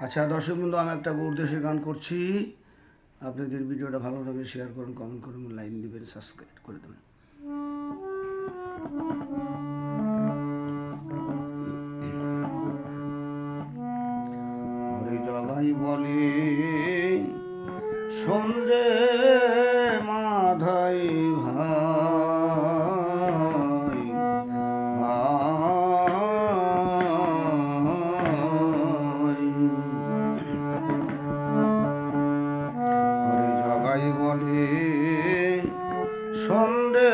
আচ্ছা দর্শক বন্ধু, আমি একটা উদ্দেশ্যে গান করছি। আপনাদের ভিডিওটা ভালো লাগলে শেয়ার করুন, কমেন্ট করুন, লাইক দিবেন, সাবস্ক্রাইব করে দেবেন। ওরে জগাই বলে সন্ধে মাধাই ভাই ওরে জগাই বলে সন্ধে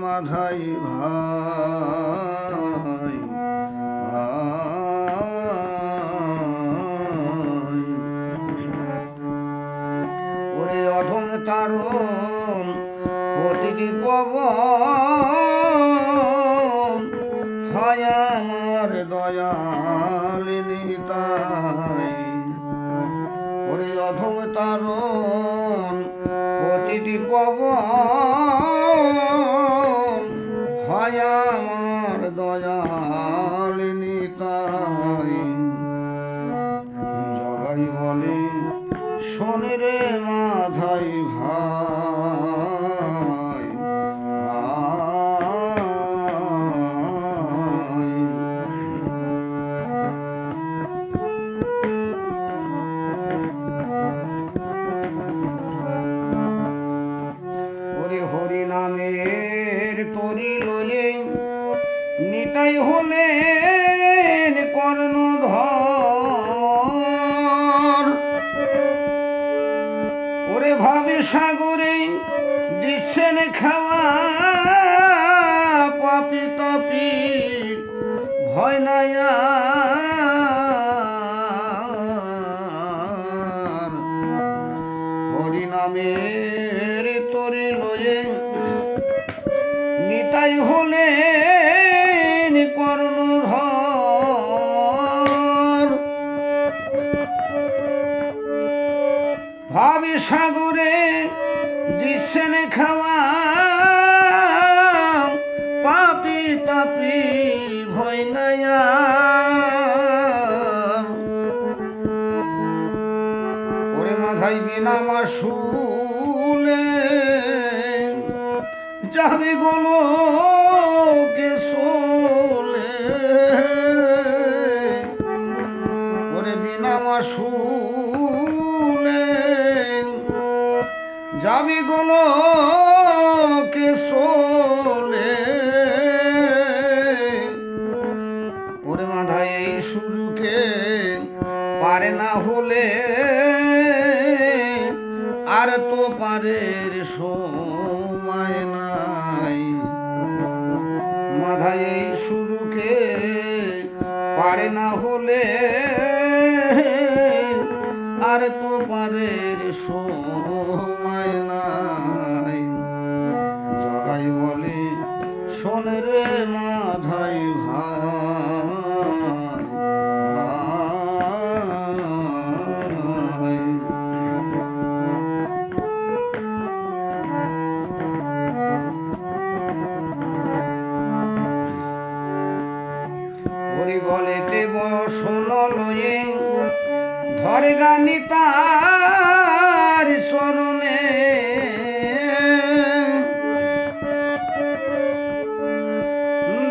মাধাই ভাই ওরে অধম তারণ প্রতিটি পবন হয় আমার দয়াল নিতাই। ওরে অধম তারণ প্রতিটি পবন হয় আমার দয়াল নিতাই। জগাই বলে শোনে রে মাধাই ভাই ওরে হরি নামের তরি লয়ে নিতাই হলেন কর্ণধর। ওরে ভাবে সাগরে দিচ্ছেন খাওয়া পাপি তাপি ভয় নাই আর। হরি নামের তরি লয়ে নিতাই হলেন কর্ণধর। ভাবি সাগরে দিচ্ছেন খাওয়া পাপি তাপি ভয় নাই আর। ওরে মাথায় বিনা মাসুলে যাবে গোলো কে সোলে। ওরে বিনা মাসুলে যাবি গোলো কে সোলে। ওরে মাথায় এই সুরুকে পারে না হলে আর তো পারের সময় নাই। মাথায় এই সুরুকে পারে না হলে আর তো পারের সময় নাই। জগাই বলে শোন রে মাধাই ভাই ওরে গলেতে বসন লয়ে ধরে গানি তার চরণে।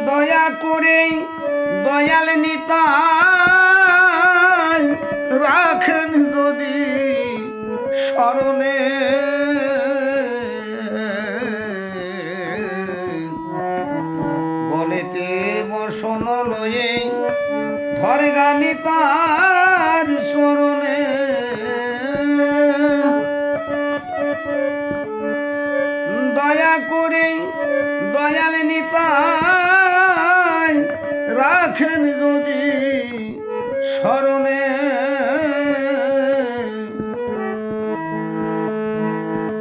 দয়া করে দয়াল নিতাই রাখেন যদি স্মরণে। গলেতে বসন লয়ে ধরে গানি তার চরণে। দয়া করে দয়াল নিতাই রাখেন যদি স্মরণে।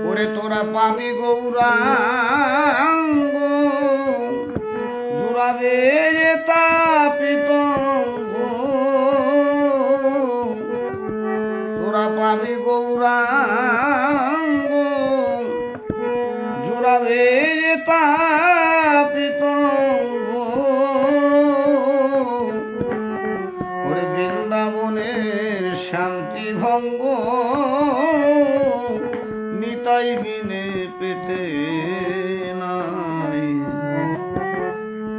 ওরে তোরা পাবি গৌরাঙ্গ জুড়াবে তাপিতঙ্গ। তোরা পাবি গৌরাঙ্গ জুড়াবে তাপিতঙ্গ। ওরে বৃন্দাবন বৃন্দাবনের শান্তি ভঙ্গ নিতাই বিনে পেতে নাই।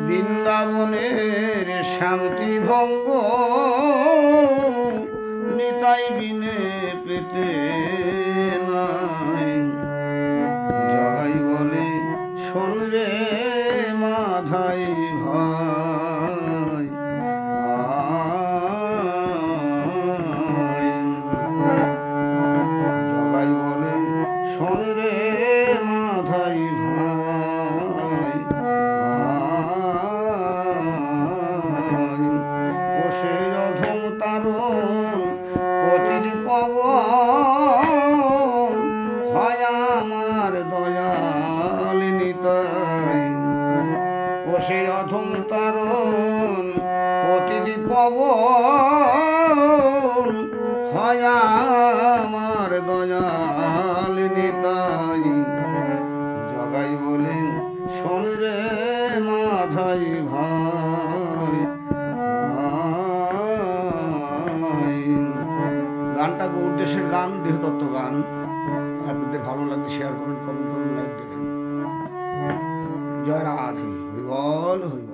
বৃন্দাবনের শান্তি ভঙ্গ নিতাই বিনে পেতে নাই। জগাই বলে শোন রে মাধাই ভাই, জগাই বলে শোন রে মাধাই ভাই, বসে অধম তারণ পতির পবন হয় আমার দয়াল নিতাই। বসে অধম তারণ পতির পবন হয় আমার দয়াল নিতাই। জগাই বলেন শোন রে মাধাই ভাই। গানটা গৌরদেশের গান, দেহতত্ত্ব গান। আপনাদের ভালো লাগলে শেয়ার করুন, কমেন্ট করুন, লাইক দেবেন। জয় রাধে, হরি বল হরি বল।